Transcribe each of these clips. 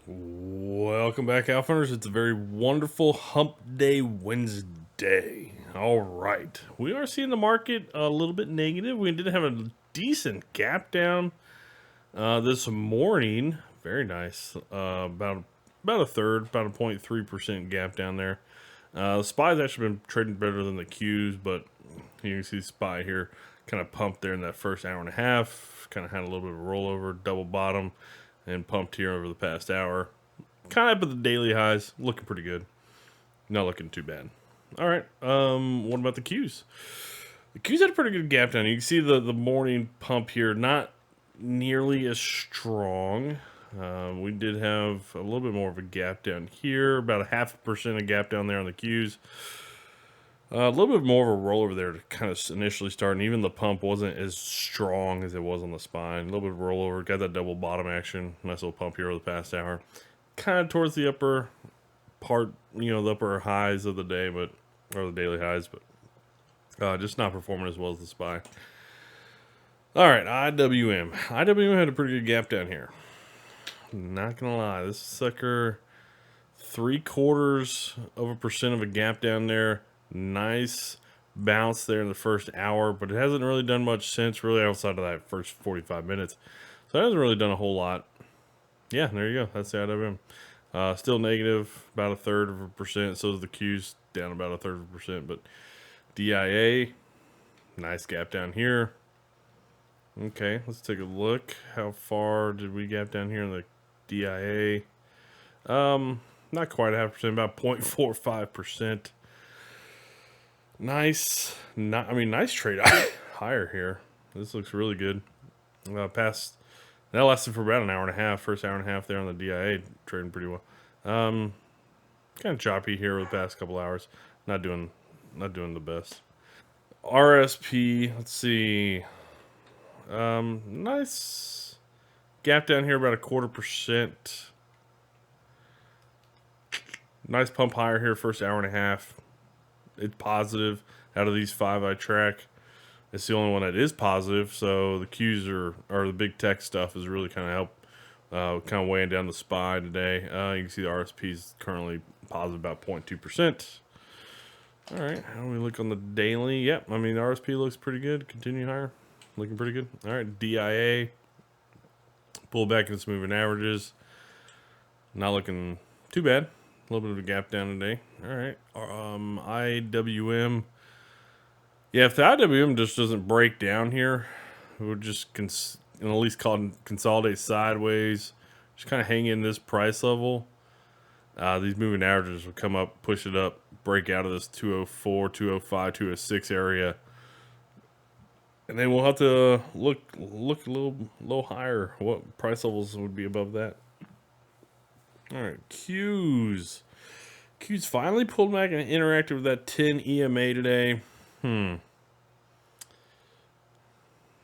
Welcome back, Outfitters. It's a very wonderful Hump Day Wednesday. All right. We are seeing the market a little bit negative. We did have a decent gap down this morning. Very nice. About a third, about a 0.3% gap down there. The SPY's actually been trading better than the Qs, but you can see SPY here kind of pumped there in that first hour and a half. Kind of had a little bit of a rollover, double bottom, and pumped here over the past hour. Kind of up at the daily highs, looking pretty good. Not looking too bad. All right. What about the Qs? The Qs had a pretty good gap down. You can see the morning pump here, not nearly as strong. We did have a little bit more of a gap down here, about a 0.5% of gap down there on the Qs. A little bit more of a rollover there to kind of initially start, and even the pump wasn't as strong as it was on the spine. A little bit of rollover, got that double bottom action. Nice little pump here over the past hour. Kind of towards the upper part, the upper highs of the day, or the daily highs, but just not performing as well as the SPY. All right, IWM. IWM had a pretty good gap down here. Not gonna lie, this sucker 0.75% of a gap down there. Nice bounce there in the first hour, but it hasn't really done much since, really, outside of that first 45 minutes. So it hasn't really done a whole lot. Yeah, there you go. That's the IWM. Still negative, about 1/3%. So is the Qs, down about 1/3%. But DIA, nice gap down here. Okay, let's take a look. How far did we gap down here in the DIA? Not quite 0.5%, about 0.45%. Nice. Nice trade higher here. This looks really good. Past that lasted for about an hour and a half. First hour and a half there on the DIA, trading pretty well. Kind of choppy here over the past couple hours. Not doing the best. RSP. Let's see. Nice gap down here, about 0.25%. Nice pump higher here, first hour and a half. It's positive out of these five I track. It's the only one that is positive. So the Qs or the big tech stuff is really kind of kind of weighing down the SPY today. You can see the RSP is currently positive about 0.2%. All right, how do we look on the daily? Yep, the RSP looks pretty good. Continue higher, looking pretty good. All right, DIA, pull back in its moving averages. Not looking too bad. A little bit of a gap down today. All right, IWM. Yeah, if the IWM just doesn't break down here, it would just at least consolidate sideways, just kind of hang in this price level. These moving averages will come up, push it up, break out of this 204, 205, 206 area, and then we'll have to look a little higher. What price levels would be above that? All right, Qs. Qs finally pulled back and interacted with that 10 EMA today.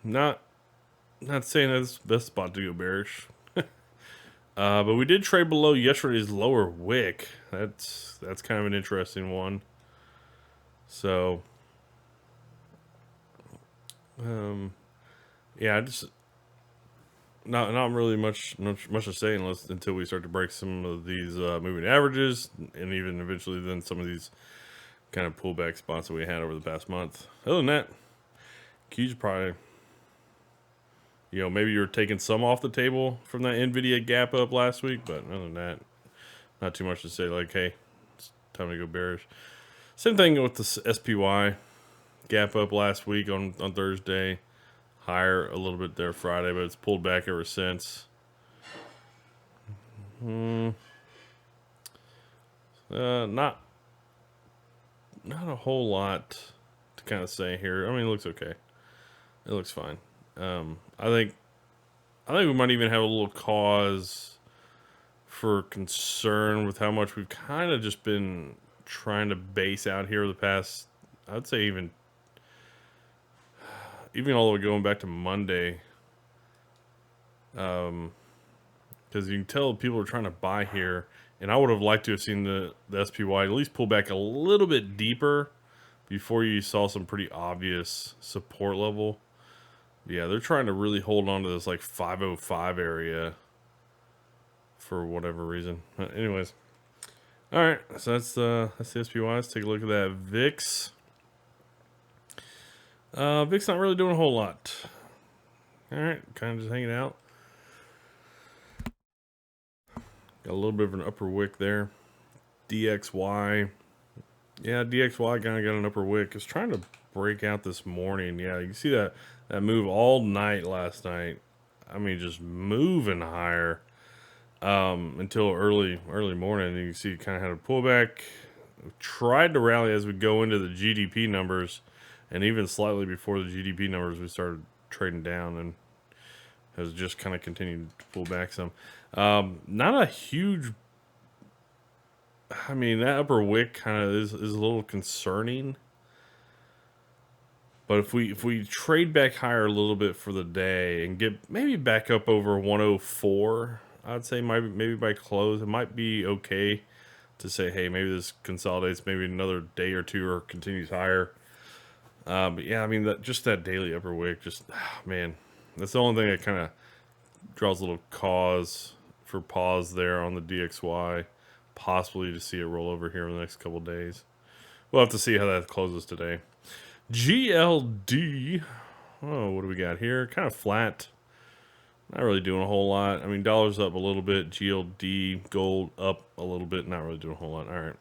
Not saying that's the best spot to go bearish. But we did trade below yesterday's lower wick. That's kind of an interesting one. So, yeah, I just not really much to say until we start to break some of these moving averages, and even eventually then some of these kind of pullback spots that we had over the past month. Other than that, Q's probably, maybe you're taking some off the table from that NVIDIA gap up last week, but other than that, not too much to say. Like, hey, it's time to go bearish. Same thing with the SPY gap up last week on Thursday. Higher a little bit there Friday, but it's pulled back ever since. Not a whole lot to kind of say here. It looks okay. It looks fine. I think we might even have a little cause for concern with how much we've kind of just been trying to base out here the past, I'd say even all the way going back to Monday. Because you can tell people are trying to buy here, and I would have liked to have seen the SPY at least pull back a little bit deeper before you saw some pretty obvious support level. Yeah, they're trying to really hold on to this like 505 area for whatever reason. Anyways, all right. So that's the SPY. Let's take a look at that VIX. VIX not really doing a whole lot. All right, kind of just hanging out. Got a little bit of an upper wick there. DXY. Yeah, DXY kind of got an upper wick. It's trying to break out this morning. Yeah, you can see that move all night last night. I mean, just moving higher until early morning. You can see it kind of had a pullback. Tried to rally as we go into the GDP numbers, and even slightly before the GDP numbers, we started trading down and has just kind of continued to pull back some. Not a huge. I mean, that upper wick kind of is a little concerning. But if we trade back higher a little bit for the day and get maybe back up over 104, I'd say maybe by close, it might be okay to say, hey, maybe this consolidates maybe another day or two or continues higher. But yeah, I mean, just that daily upper wick, just, man, that's the only thing that kind of draws a little cause for pause there on the DXY, possibly to see it roll over here in the next couple days. We'll have to see how that closes today. GLD. Oh, what do we got here? Kind of flat. Not really doing a whole lot. I mean, dollars up a little bit. GLD, gold up a little bit. Not really doing a whole lot. All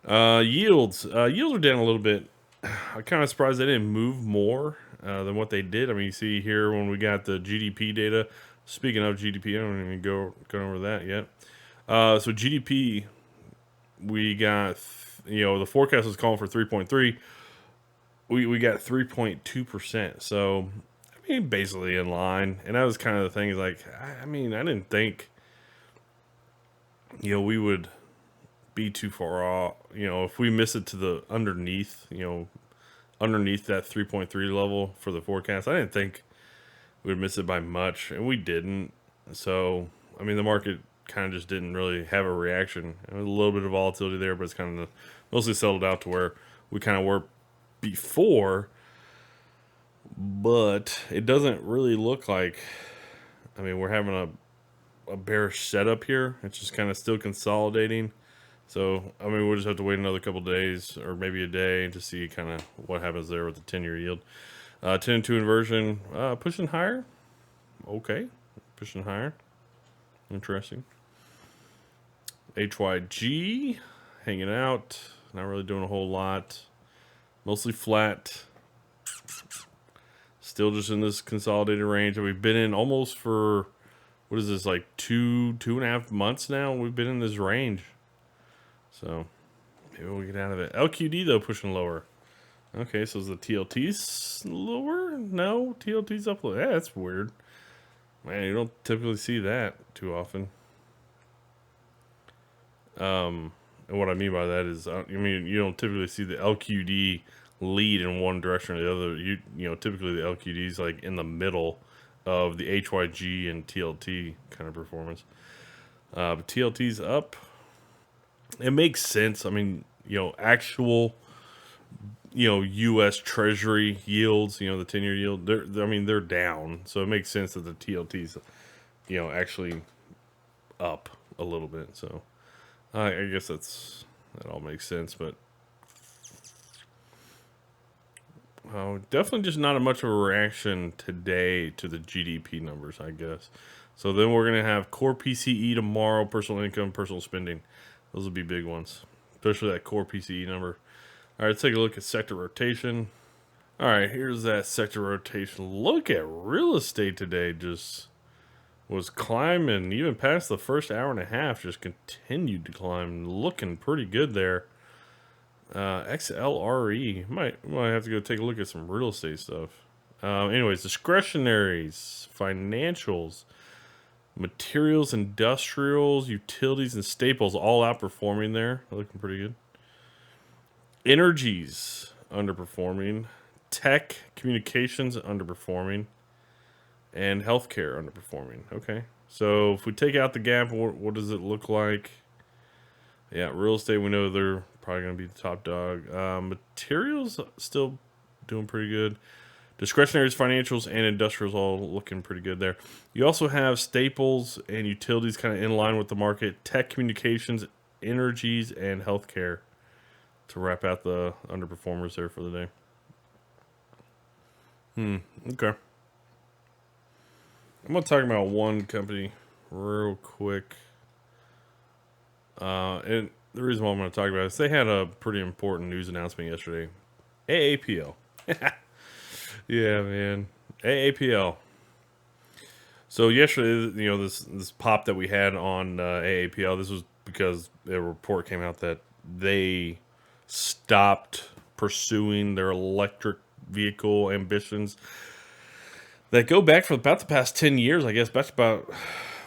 right. Yields. Yields are down a little bit. I'm kind of surprised they didn't move more than what they did. I mean, you see here when we got the GDP data. Speaking of GDP, I don't even go over that yet. So GDP, we got, the forecast was calling for 3.3. We got 3.2%. So, I mean, basically in line. And that was kind of the thing is like, I mean, I didn't think, we would be too far off. If we miss it to the underneath that 3.3 level for the forecast, I didn't think we'd miss it by much. And we didn't. So, I mean, the market kind of just didn't really have a reaction. There was a little bit of volatility there, but it's kind of mostly settled out to where we kind of were before, but it doesn't really look like, I mean, we're having a bearish setup here. It's just kind of still consolidating. So, I mean, we'll just have to wait another couple days or maybe a day to see kind of what happens there with the 10-year yield. 10-2 inversion, pushing higher. Okay, pushing higher. Interesting. HYG, hanging out. Not really doing a whole lot. Mostly flat. Still just in this consolidated range that we've been in almost for, what is this, like 2.5 months now? We've been in this range. So maybe we'll get out of it. LQD though pushing lower. Okay, so is the TLT's lower? No, TLT's up. Yeah, that's weird. Man, you don't typically see that too often. And what I mean by that is, you don't typically see the LQD lead in one direction or the other. Typically the LQD is like in the middle of the HYG and TLT kind of performance. But TLT's up. It makes sense. I mean, actual, U.S. Treasury yields, the 10-year yield, they're down. So it makes sense that the TLT's, actually up a little bit. So I guess that all makes sense, but definitely just not much of a reaction today to the GDP numbers, I guess. So then we're going to have core PCE tomorrow, personal income, personal spending. Those will be big ones, especially that core PCE number. All right, let's take a look at sector rotation. All right, here's that sector rotation. Look at real estate today. Just was climbing even past the first hour and a half. Just continued to climb. Looking pretty good there. XLRE. Might have to go take a look at some real estate stuff. Anyways, discretionaries, financials, materials, industrials, utilities, and staples all outperforming there. Looking pretty good. Energies underperforming. Tech, communications underperforming. And healthcare underperforming. Okay. So if we take out the gap, what does it look like? Yeah, real estate, we know they're probably going to be the top dog. Materials still doing pretty good. Discretionaries, financials, and industrials all looking pretty good there. You also have staples and utilities kind of in line with the market. Tech, communications, energies, and healthcare to wrap out the underperformers there for the day. Okay. I'm going to talk about one company real quick. And the reason why I'm going to talk about it is they had a pretty important news announcement yesterday. AAPL. Yeah, man. AAPL. So yesterday, this pop that we had on AAPL, this was because a report came out that they stopped pursuing their electric vehicle ambitions that go back for about the past 10 years, I guess, back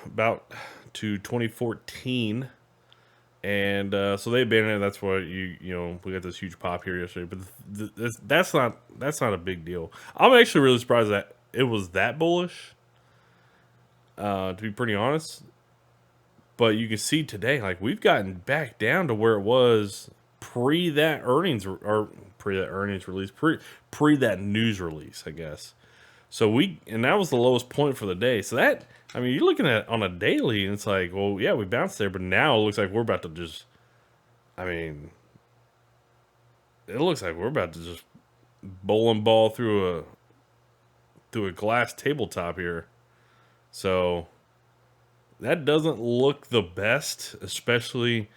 about to 2014. And so they abandoned it. That's why we got this huge pop here yesterday. But that's not a big deal. I'm actually really surprised that it was that bullish. To be pretty honest, but you can see today, like we've gotten back down to where it was pre that earnings or pre that earnings release, pre that news release, I guess. So and that was the lowest point for the day. So that, I mean, you're looking at on a daily, and it's like, well, yeah, we bounced there, but now it looks like we're about to just, I mean, it looks like we're about to just bowling ball through a glass tabletop here. So that doesn't look the best, especially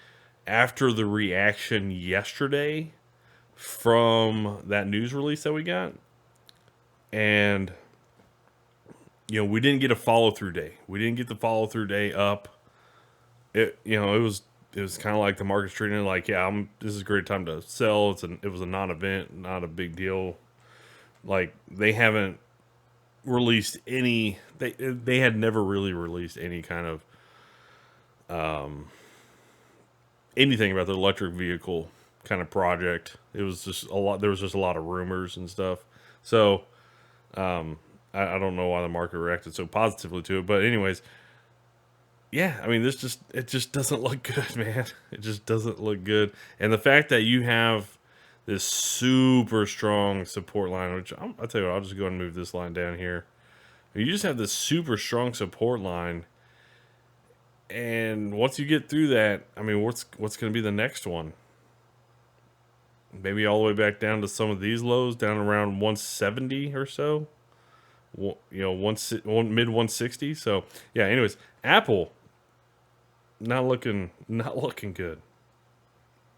after the reaction yesterday from that news release that we got. And we didn't get a follow through day. We didn't get the follow through day up. It was kind of like the market's treating it like, yeah, this is a great time to sell. It was a non-event, not a big deal. Like they haven't released any. They had never really released any kind of anything about the electric vehicle kind of project. It was just a lot. There was just a lot of rumors and stuff. So I don't know why the market reacted so positively to it, but anyways, yeah, I mean, it just doesn't look good, man. It just doesn't look good, and the fact that you have this super strong support line, which I'll tell you what, I'll just go and move this line down here. You just have this super strong support line, and once you get through that, I mean, what's going to be the next one? Maybe all the way back down to some of these lows, down around 170 or so. Mid 160. So yeah. Anyways, Apple not looking good.